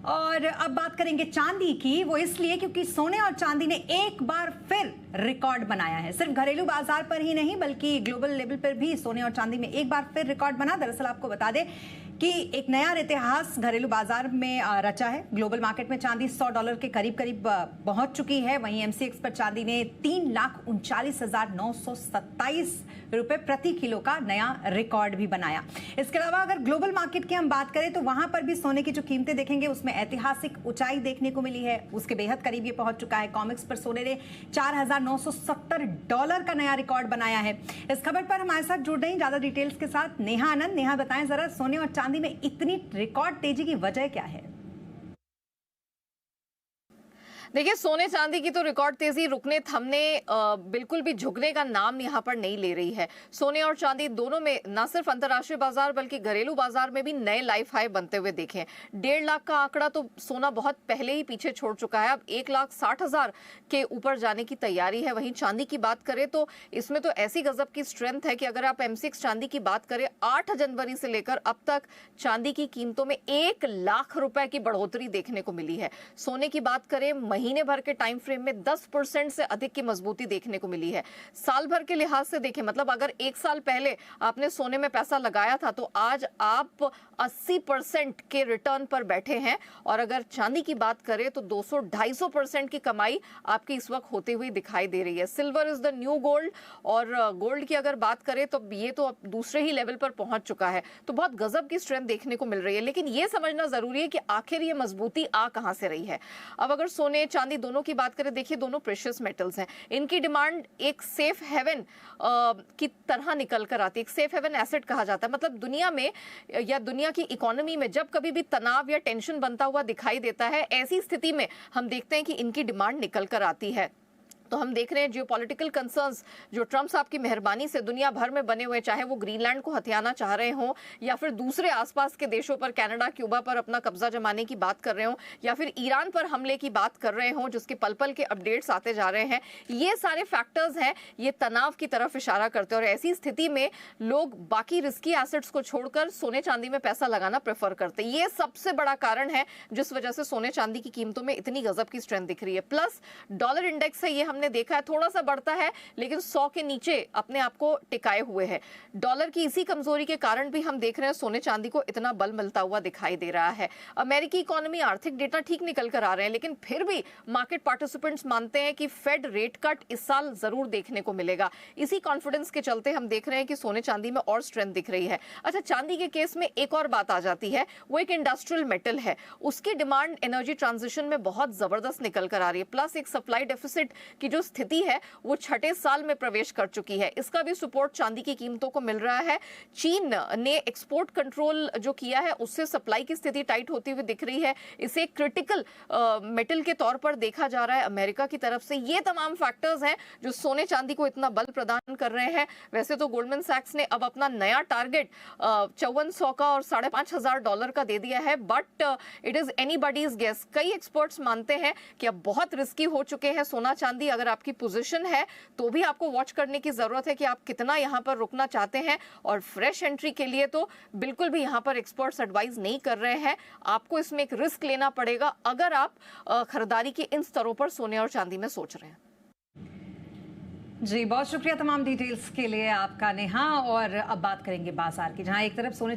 और अब बात करेंगे चांदी की। वो इसलिए क्योंकि सोने और चांदी ने एक बार फिर रिकॉर्ड बनाया है। सिर्फ घरेलू बाजार पर ही नहीं बल्कि ग्लोबल लेवल पर भी सोने और चांदी में एक बार फिर रिकॉर्ड बना। दरअसल आपको बता दें कि एक नया इतिहास घरेलू बाजार में रचा है। ग्लोबल मार्केट में चांदी $100 के करीब करीब पहुंच चुकी है। वहीं एमसीएक्स पर चांदी ने 3,39,927 रुपए प्रति किलो का नया रिकॉर्ड भी बनाया। इसके अलावा अगर ग्लोबल मार्केट की हम बात करें तो वहां पर भी सोने की जो कीमतें देखेंगे उसमें ऐतिहासिक ऊंचाई देखने को मिली है। उसके बेहद करीब ये पहुंच चुका है। कॉमेक्स पर सोने ने $4,970 का नया रिकॉर्ड बनाया है। इस खबर पर हमारे साथ जुड़ रही ज्यादा डिटेल्स के साथ नेहा आनंद। नेहा, बताएं जरा, सोने और चांदी में इतनी रिकॉर्ड तेजी की वजह क्या है? देखिए, सोने चांदी की तो रिकॉर्ड तेजी रुकने थमने बिल्कुल भी झुकने का नाम यहाँ पर नहीं ले रही है। सोने और चांदी दोनों में न सिर्फ अंतर्राष्ट्रीय बाजार बल्कि घरेलू बाजार में भी नए लाइफ हाई बनते हुए देखे। 1.5 लाख का आंकड़ा तो सोना बहुत पहले ही पीछे छोड़ चुका है। अब 1,60,000 के ऊपर जाने की तैयारी है। वहीं चांदी की बात करें तो इसमें तो ऐसी गजब की स्ट्रेंथ है कि अगर आप एमसीएक्स चांदी की बात करें, 8 जनवरी से लेकर अब तक चांदी की कीमतों में 1 लाख रुपए की बढ़ोतरी देखने को मिली है। सोने की बात करें, महीने भर के टाइम फ्रेम में 10% से अधिक की मजबूती देखने को मिली है। साल भर के लिहाज से देखें, मतलब अगर 1 साल पहले आपने सोने में पैसा लगाया था तो आज आप 80% के रिटर्न पर बैठे हैं। और अगर चांदी की बात करें तो 200-250% की कमाई आपकी इस वक्त होती हुई दिखाई दे रही है। Silver is the new gold. और गोल्ड की अगर बात करें तो ये तो अब दूसरे ही लेवल पर पहुंच चुका है। तो बहुत गजब की स्ट्रेंथ देखने को मिल रही है। लेकिन ये समझना जरूरी है कि आखिर ये मजबूती आ कहां से रही है। अब अगर सोने चांदी दोनों की बात करें, देखिए दोनों प्रेशियस मेटल्स हैं। इनकी डिमांड एक सेफ हेवन की तरह निकल कर आती है। एक सेफ हेवन एसेट कहा जाता है। मतलब दुनिया में या दुनिया की इकोनॉमी में जब कभी भी तनाव या टेंशन बनता हुआ दिखाई देता है, ऐसी स्थिति में हम देखते हैं कि इनकी डिमांड निकल कर आती है। तो हम देख रहे हैं जियोपॉलिटिकल कंसर्न्स जो ट्रंप साहब की मेहरबानी से दुनिया भर में बने हुए, चाहे वो ग्रीनलैंड को हथियाना चाह रहे हों या फिर दूसरे आसपास के देशों पर, कनाडा, क्यूबा पर अपना कब्जा जमाने की बात कर रहे हों या फिर ईरान पर हमले की बात कर रहे हों, जिसके पल पल के अपडेट्स आते जा रहे हैं, ये सारे फैक्टर्स हैं, ये तनाव की तरफ इशारा करते हैं। और ऐसी स्थिति में लोग बाकी रिस्की एसेट्स को छोड़कर सोने चांदी में पैसा लगाना प्रेफर करते हैं। ये सबसे बड़ा कारण है जिस वजह से सोने चांदी की कीमतों में इतनी गजब की स्ट्रेंथ दिख रही है। प्लस डॉलर इंडेक्स है, ये हमने देखा है थोड़ा सा बढ़ता है लेकिन 100 के नीचे अपने आप को टिकाए हुए है। डॉलर की इसी कमजोरी के कारण भी हम देख रहे हैं सोने चांदी को इतना बल मिलता हुआ दिखाई दे रहा है। अमेरिकी इकोनॉमी, आर्थिक डेटा ठीक निकल कर आ रहे हैं, लेकिन फिर भी मार्केट पार्टिसिपेंट्स मानते हैं कि फेड रेट कट इस साल जरूर देखने को मिलेगा। इसी कॉन्फिडेंस के चलते हम देख रहे हैं कि सोने चांदी में और स्ट्रेंथ दिख रही है। अच्छा, चांदी के केस में एक और बात आ जाती है, वो एक इंडस्ट्रियल मेटल है। उसकी डिमांड एनर्जी ट्रांजिशन में बहुत जबरदस्त निकल कर आ रही है। प्लस एक सप्लाई डेफिसिट की जो स्थिति है वो 6ठे साल में प्रवेश कर चुकी है। इसका भी सपोर्ट चांदी की कीमतों को मिल रहा है। चीन ने एक्सपोर्ट कंट्रोल जो किया है उससे सप्लाई की स्थिति टाइट होती हुई दिख रही है। इसे क्रिटिकल मेटल के तौर पर देखा जा रहा है अमेरिका की तरफ से। ये तमाम फैक्टर्स हैं जो सोने चांदी को इतना बल प्रदान कर रहे हैं। वैसे तो गोल्डमैन सैक्स ने अब अपना नया टारगेट 5400 का और $5,500 का दे दिया है, but it is anybody's guess. कई एक्सपर्ट्स मानते हैं कि अब बहुत रिस्की हो चुके हैं सोना चांदी। अगर आपकी पोजीशन है तो भी आपको वॉच करने की जरूरत है कि आप कितना यहां पर रुकना चाहते हैं। और फ्रेश एंट्री के लिए तो बिल्कुल भी यहां पर एक्सपर्ट्स एडवाइस नहीं कर रहे हैं। आपको इसमें एक रिस्क लेना पड़ेगा अगर आप खरीदारी के इन स्तरों पर सोने और चांदी में सोच रहे हैं। जी, बहुत शुक्रिया तमाम डिटेल्स के लिए आपका नेहा। और अब बात करेंगे बाजार की, जहां एक तरफ सोने